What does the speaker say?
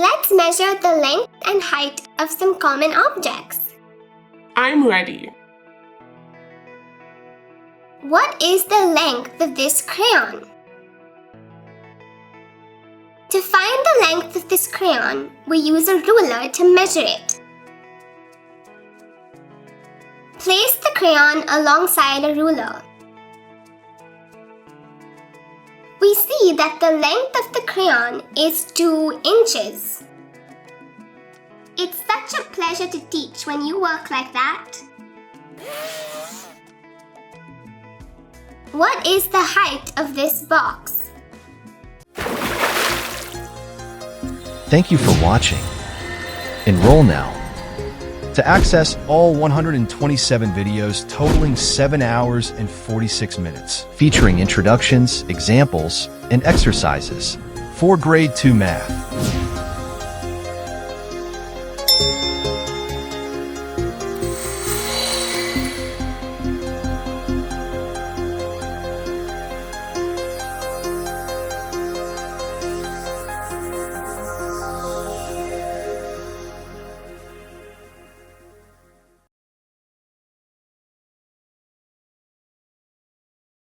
Let's measure the length and height of some common objects. I'm ready. What is the length of this crayon? To find the length of this crayon, we use a ruler to measure it. Place the crayon alongside a ruler. We see that the length of the crayon is 2 inches. It's such a pleasure to teach when you work like that. What is the height of this box? Thank you for watching. Enroll now to access all 127 videos totaling 7 hours and 46 minutes, featuring introductions, examples, and exercises for Grade 2 Math.